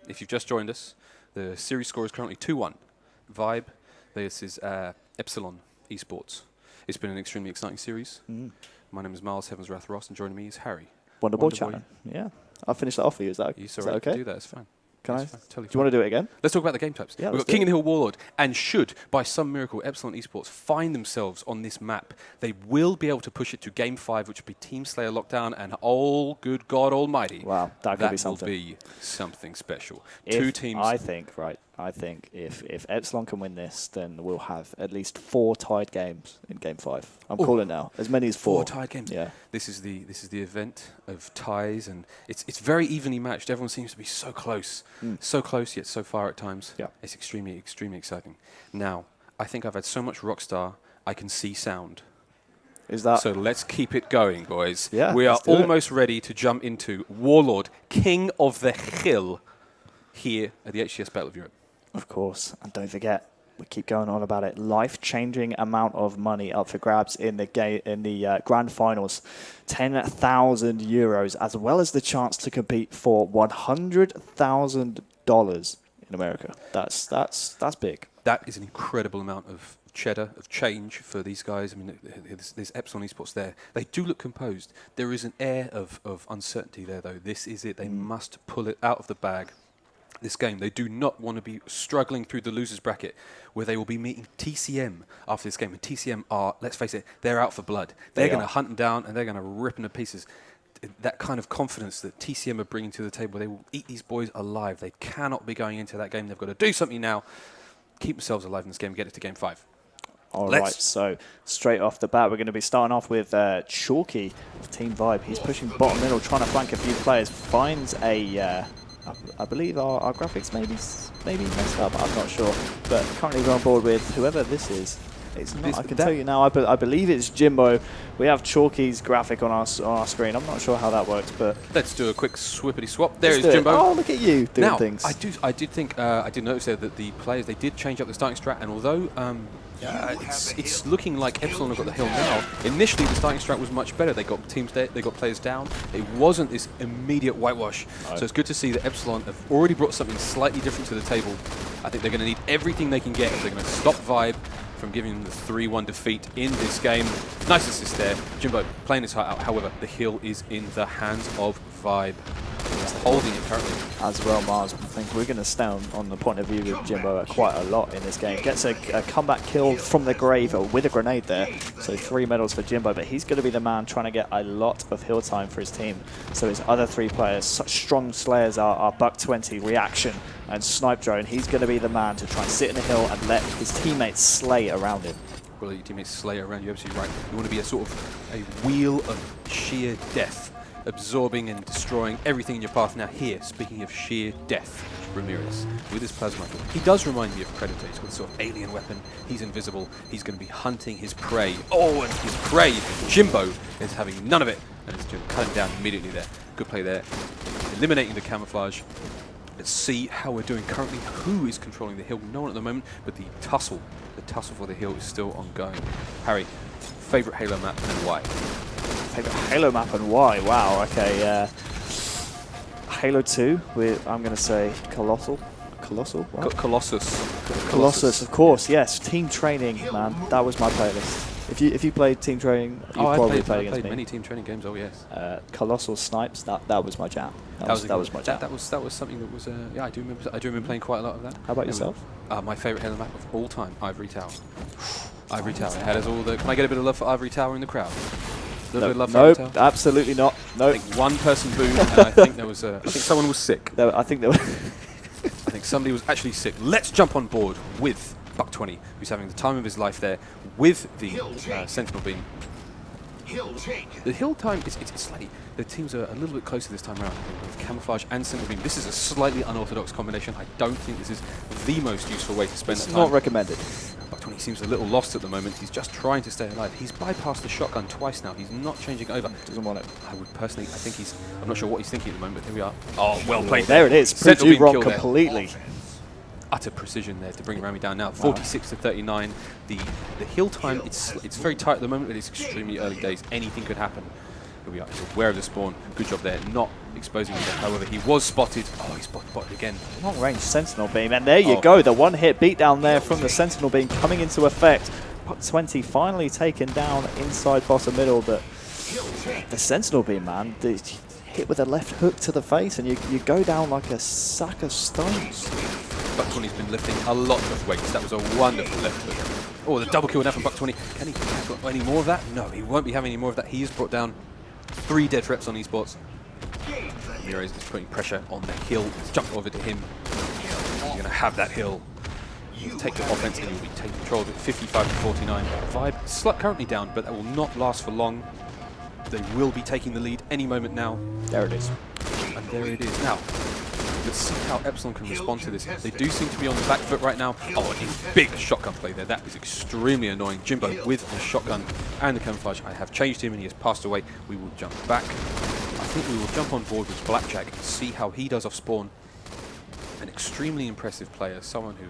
If you've just joined us, the series score is currently 2-1. Vibe, this is Epsilon eSports. It's been an extremely exciting series. My name is Miles Heavensrath Ross, and joining me is Harry. Wonderboy chatting. Yeah. I'll finish that off for you. Is that, you is that okay? Do that, it's fine. Can it's I? Fine. Totally do you want to do it again? Let's talk about the game types. Yeah, We've got King and Hill Warlord, and should, by some miracle, Epsilon eSports find themselves on this map, they will be able to push it to Game 5, which will be Team Slayer Lockdown, and oh, good God Almighty. Wow, that could be something. That will be something special. If, Two teams. I think if Epsilon can win this, then we'll have at least 4 tied games in Game 5. I'm calling now. As many as 4. 4 tied games. Yeah. This is the event of ties, and it's very evenly matched. Everyone seems to be so close. So close, yet so far at times. Yeah. It's extremely, extremely exciting. Now, I think I've had so much Rockstar, I can see sound. Is that? So let's keep it going, boys. Yeah, we are let's do almost ready to jump into Warlord, King of the Hill, here at the HCS Battle of Europe. Of course. And don't forget, we keep going on about it. Life-changing amount of money up for grabs in the grand finals. 10,000 euros, as well as the chance to compete for $100,000 in America. That's big. That is an incredible amount of cheddar, of change for these guys. I mean, there's Epsilon eSports there. They do look composed. There is an air of uncertainty there, though. This is it. They must pull it out of the bag. This game, they do not want to be struggling through the losers bracket, where they will be meeting TCM after this game. And TCM are, let's face it, they're out for blood. They're going to hunt them down, and they're going to rip them to pieces. That kind of confidence that TCM are bringing to the table, they will eat these boys alive. They cannot be going into that game. They've got to do something now, keep themselves alive in this game, get it to Game 5. All right, so straight off the bat, we're going to be starting off with Chalky of Team Vibe. He's pushing bottom middle, trying to flank a few players. Finds a... I believe our graphics maybe messed up. I'm not sure, but currently we're on board with whoever this is. It's not. I can tell you now. I believe it's Jimbo. We have Chalky's graphic on our screen. I'm not sure how that works, but let's do a quick swippity swap. There is Jimbo. Oh, look at you doing things. I did think I did notice there that the players, they did change up the starting strat, and although it's looking like Epsilon have got the hill now. Initially, the starting strat was much better. They got teams there, they got players down. It wasn't this immediate whitewash. So it's good to see that Epsilon have already brought something slightly different to the table. I think they're going to need everything they can get if they're going to stop Vibe from giving them the 3-1 defeat in this game. Nice assist there. Jimbo playing his heart out. However, the hill is in the hands of Vibe. He's holding it currently. As well, Mars. I think we're going to stay on the point of view with Jimbo quite a lot in this game. Gets a comeback kill from the grave with a grenade there. So 3 medals for Jimbo, but he's going to be the man trying to get a lot of hill time for his team. So his other 3 players, such strong slayers are Buck20, Reaction, and Snipe Drone. He's going to be the man to try and sit in the hill and let his teammates slay around him. Well, your teammates slay around you, absolutely right. You want to be a sort of a wheel of sheer death, absorbing and destroying everything in your path. Now here, speaking of sheer death, Ramirez with his plasma rifle. He does remind me of Predator. He's got a sort of alien weapon. He's invisible. He's going to be hunting his prey. Oh, and his prey, Jimbo, is having none of it. And it's going to cut him down immediately there. Good play there. Eliminating the camouflage. Let's see how we're doing currently. Who is controlling the hill? No one at the moment, but the tussle for the hill is still ongoing. Harry, favorite Halo map and why? Favorite Halo map and why? Wow, okay. Halo 2, I'm going to say Colossal. What? Colossus, of course, yes. Team Training, man. That was my playlist. If you played Team Training, you probably played against me. I played many Team Training games, oh yes. Colossal Snipes, that was my jam. That was my jam. That was something that was, yeah, I do remember playing quite a lot of that. How about yourself? My favourite Halo map of all time, Ivory Tower. Ivory Tower. Had us all the, can I get a bit of love for Ivory Tower in the crowd? No, absolutely not. No. I think one person booed, and I think there was I think someone was sick. I think there was I think somebody was actually sick. Let's jump on board with Buck20, who's having the time of his life there with the Sentinel Beam. The hill time is slightly, the teams are a little bit closer this time around with Camouflage and Sentinel Beam. This is a slightly unorthodox combination. I don't think this is the most useful way to spend that time. It's not recommended. Buck20 seems a little lost at the moment. He's just trying to stay alive. He's bypassed the shotgun twice now. He's not changing over. Doesn't want it. I would personally, I think I'm not sure what he's thinking at the moment, but here we are. Oh, well played. There it is. Proved you wrong completely. Utter precision there to bring Rami down now. 46 to 39. The hill time, it's very tight at the moment, but it's extremely early days. Anything could happen. Here we are. He's aware of the spawn. Good job there, not exposing himself. However, he was spotted. Oh, he's spotted again. Long range Sentinel Beam, and there you go. The one-hit beatdown there from the Sentinel Beam coming into effect. Puck 20 finally taken down inside bottom middle, but the Sentinel Beam, man, hit with a left hook to the face, and you go down like a sack of stones. Buck 20's been lifting a lot of weights. That was a wonderful left hook. Oh, the double kill now from Buck 20. Can he have any more of that? No, he won't be having any more of that. He has brought down 3 dead reps on eSports. Ramirez is putting pressure on the hill. Let's jump over to him. You're going to have that hill. You'll take the offense and you'll be taking control of it. 55 to 49. Vibe currently down, but that will not last for long. They will be taking the lead any moment now. There it is. And there it is. Now, let's see how Epsilon can respond to this. They do seem to be on the back foot right now. Oh, a big shotgun play there. That is extremely annoying. Jimbo with the shotgun and the camouflage. I have changed him and he has passed away. We will jump back. I think we will jump on board with Blackjack and see how he does off spawn. An extremely impressive player. Someone who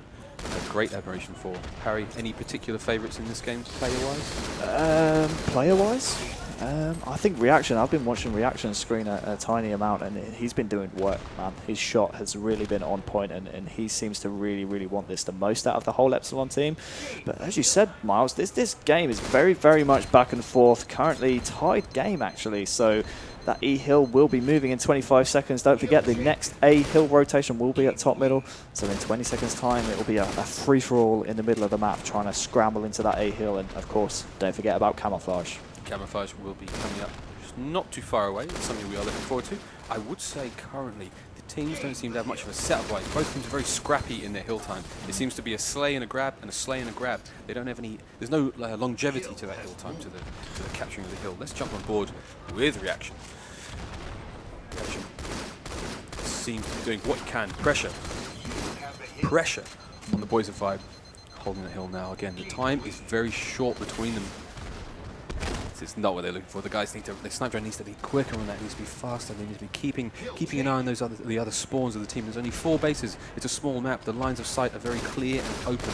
I have great admiration for. Harry, any particular favourites in this game, player-wise? Player-wise? I think Reaction, I've been watching Reaction screen a tiny amount, and he's been doing work, man. His shot has really been on point, and he seems to really, really want this the most out of the whole Epsilon team. But as you said, Miles, this game is very, very much back and forth. Currently tied game, actually, so that E-Hill will be moving in 25 seconds. Don't forget, the next A-Hill rotation will be at top middle. So in 20 seconds time, it will be a free-for-all in the middle of the map, trying to scramble into that A-Hill. And of course, don't forget about Camouflage. Camouflage will be coming up just not too far away. It's something we are looking forward to. I would say currently, the teams don't seem to have much of a setup like. Both teams are very scrappy in their hill time. It seems to be a slay and a grab and a slay and a grab. They don't have any, there's no longevity to that hill time, to the capturing of the hill. Let's jump on board with Reaction. Reaction seems to be doing what he can. Pressure on the boys of Vibe. Holding the hill now. Again, the time is very short between them. This is not what they're looking for. The guys need to, the sniper needs to be quicker on that. It needs to be faster. They need to be keeping an eye on those the other spawns of the team. There's only 4 bases. It's a small map. The lines of sight are very clear and open.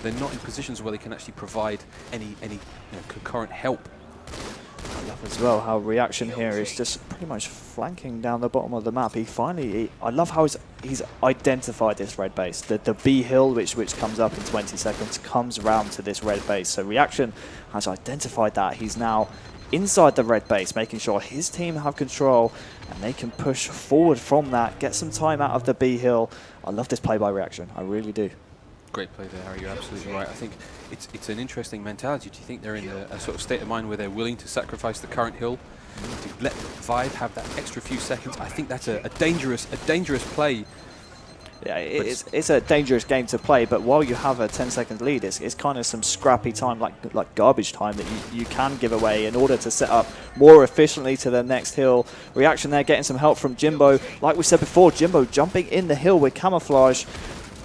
They're not in positions where they can actually provide any concurrent help. I love as well how Reaction here is just pretty much flanking down the bottom of the map. I love how he's identified this red base. The B hill, which comes up in 20 seconds, comes around to this red base. So Reaction has identified that. He's now inside the red base, making sure his team have control and they can push forward from that, get some time out of the B hill. I love this play by Reaction. I really do. Great play there, Harry. You're absolutely right. I think it's an interesting mentality. Do you think they're in a sort of state of mind where they're willing to sacrifice the current hill to let Vibe have that extra few seconds? I think that's a dangerous play. Yeah, it's a dangerous game to play, but while you have a 10-second lead, it's kind of some scrappy time, like garbage time, that you can give away in order to set up more efficiently to the next hill. Reaction there getting some help from Jimbo. Like we said before, Jimbo jumping in the hill with Camouflage.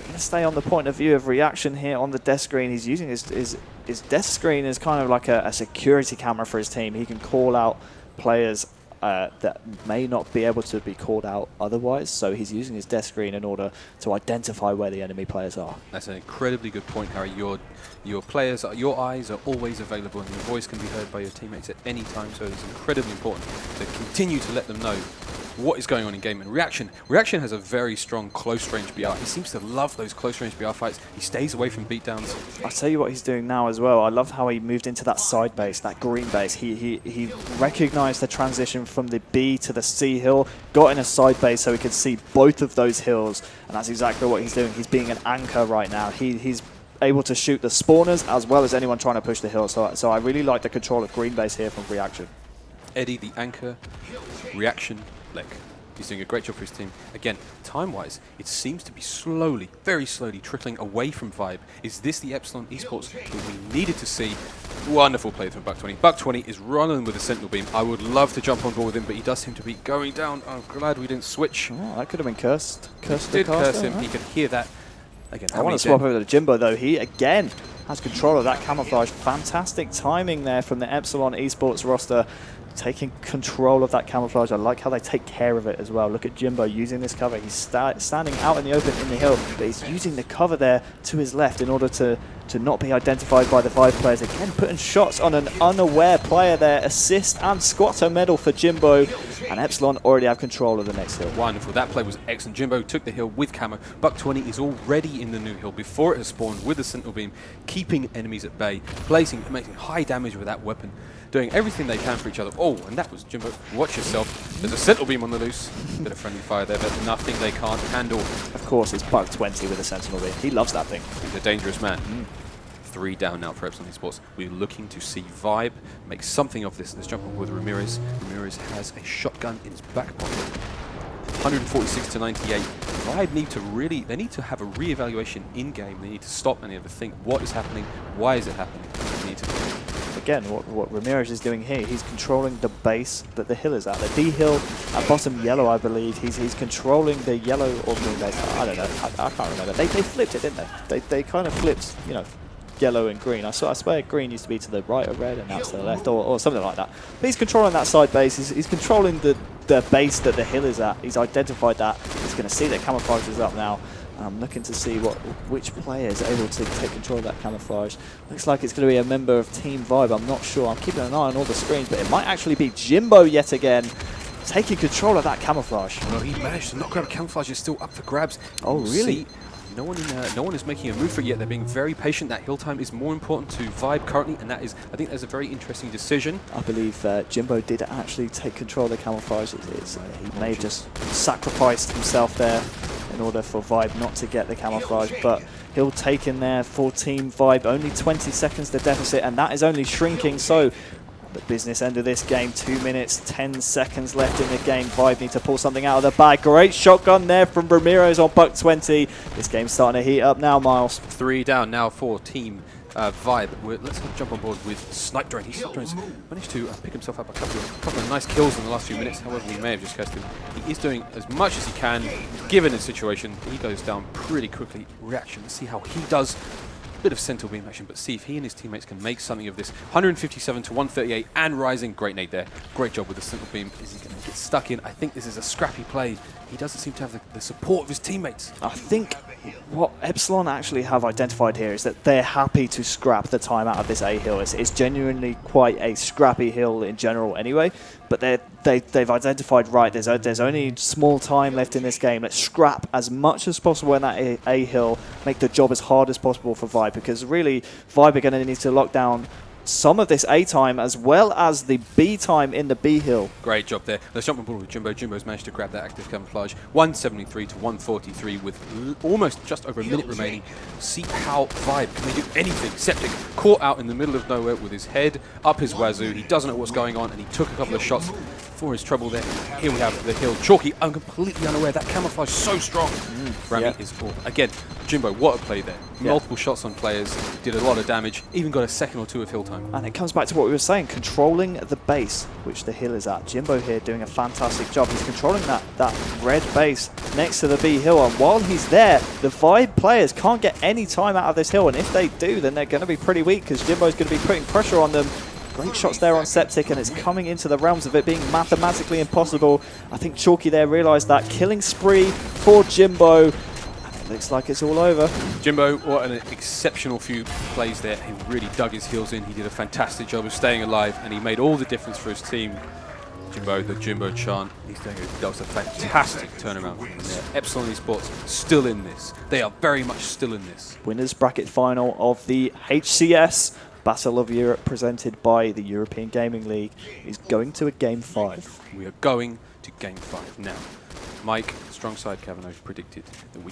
Going to stay on the point of view of Reaction here on the desk screen. He's using his desk screen as kind of like a security camera for his team. He can call out players that may not be able to be called out otherwise. So he's using his desk screen in order to identify where the enemy players are. That's an incredibly good point, Harry. Your players, your eyes are always available, and your voice can be heard by your teammates at any time. So it's incredibly important to continue to let them know what is going on in game. And Reaction has a very strong close range BR. He seems to love those close range BR fights. He stays away from beatdowns. I'll tell you what he's doing now as well. I love how he moved into that side base, that green base. He recognized the transition from the B to the C hill, got in a side base so he could see both of those hills, and that's exactly what he's doing. He's being an anchor right now. He's able to shoot the spawners as well as anyone trying to push the hill. So I really like the control of green base here from Reaction. Eddie, the anchor, Reaction, Lek. He's doing a great job for his team. Again, time-wise, it seems to be slowly, very slowly trickling away from Vibe. Is this the Epsilon eSports that we needed to see? Wonderful play from Buck 20. Buck 20 is running with a Sentinel Beam. I would love to jump on board with him, but he does seem to be going down. I'm glad we didn't switch. Oh, that could have been cursed. Did curse him. He could hear that. Again, I want to swap over to Jimbo, though. He, again, has control of that camouflage. Fantastic timing there from the Epsilon eSports roster, taking control of that camouflage. I like how they take care of it as well. Look at Jimbo using this cover. He's standing out in the open in the hill, but he's using the cover there to his left in order to not be identified by the Vibe players. Again, putting shots on an unaware player there. Assist and squatter medal for Jimbo. And Epsilon already have control of the next hill. Wonderful. That play was excellent. Jimbo took the hill with camo. Buck 20 is already in the new hill before it has spawned with the Sentinel Beam, keeping enemies at bay, making high damage with that weapon, doing everything they can for each other. Oh, and that was Jimbo. Watch yourself. There's a Sentinel Beam on the loose. Bit of friendly fire there, but nothing they can't handle. Of course, it's Buck 20 with a Sentinel Beam. He loves that thing. He's a dangerous man. 3 down now for Epsilon eSports. We're looking to see Vibe make something of this. Let's jump on with Ramirez. Ramirez has a shotgun in his back pocket. 146 to 98. Vibe need to have a re-evaluation in-game. They need to stop and they have to think, what is happening? Why is it happening? They need to Again, what Ramirez is doing here, he's controlling the base that the hill is at. The D hill at bottom yellow, I believe. He's controlling the yellow or green base. I don't know. I can't remember. They flipped it, didn't they? They kind of flipped, you know, yellow and green. I swear green used to be to the right of red and now to the left, or something like that. But he's controlling that side base. He's controlling the base that the hill is at. He's identified that. He's going to see that camouflage is up now. I'm looking to see which player is able to take control of that camouflage. Looks like it's going to be a member of Team Vibe. I'm not sure. I'm keeping an eye on all the screens, but it might actually be Jimbo yet again, taking control of that camouflage. Well, he managed to not grab camouflage. It's still up for grabs. Oh, really? See, no one is making a move for it yet. They're being very patient. That hill time is more important to Vibe currently, and I think that's a very interesting decision. I believe Jimbo did actually take control of the camouflage. He may have just sacrificed himself there in order for Vibe not to get the camouflage, but he'll take in there for Team Vibe. Only 20 seconds the deficit, and that is only shrinking. So the business end of this game, 2 minutes, 10 seconds left in the game. Vibe need to pull something out of the bag. Great shotgun there from Ramirez on Buck 20. This game's starting to heat up now, Miles. 3 down now for Team Vibe. Let's jump on board with Snipe Drone. Snipe Drone's managed to pick himself up a couple of nice kills in the last few minutes. However, we may have just cursed him. He is doing as much as he can, given the situation. He goes down pretty quickly. Reaction. Let's see how he does. Bit of Sentinel Beam action, but see if he and his teammates can make something of this. 157 to 138 and rising. Great nade there. Great job with the Sentinel Beam. Is he going to get stuck in? I think this is a scrappy play. He doesn't seem to have the support of his teammates. I think what Epsilon actually have identified here is that they're happy to scrap the time out of this A hill. It's genuinely quite a scrappy hill in general anyway, but they've identified, right, there's only small time left in this game. Let's scrap as much as possible in that A hill, make the job as hard as possible for Vibe, because really Vibe are going to need to lock down some of this A time as well as the B time in the B hill. Great job there. Let's jump on board with Jimbo. Jimbo's managed to grab that active camouflage. 173 to 143 with almost just over a minute remaining. See how Vibe, can they do anything? Septic caught out in the middle of nowhere with his head up his wazoo. He doesn't know what's going on and he took a couple of shots for his trouble there. Here we have the hill. Chalky, I'm completely unaware. That camouflage is so strong. Rami is full. Again, Jimbo, what a play there. Multiple shots on players, did a lot of damage, even got a second or two of hill time. And it comes back to what we were saying, controlling the base, which the hill is at. Jimbo here doing a fantastic job. He's controlling that red base next to the B hill, and while he's there, the Vibe players can't get any time out of this hill, and if they do, then they're going to be pretty weak, because Jimbo's going to be putting pressure on them. Great shots there on Septic, and it's coming into the realms of it being mathematically impossible. I think Chalky there realised that. Killing spree for Jimbo. And it looks like it's all over. Jimbo, what an exceptional few plays there. He really dug his heels in. He did a fantastic job of staying alive, and he made all the difference for his team. Jimbo, the Jimbo chant. That was a fantastic turnaround from there. Epsilon eSports still in this. They are very much still in this. Winners bracket final of the HCS Battle of Europe, presented by the European Gaming League, is going to a Game 5. We are going to Game 5 now. Mike, strong side Kavanaugh predicted that we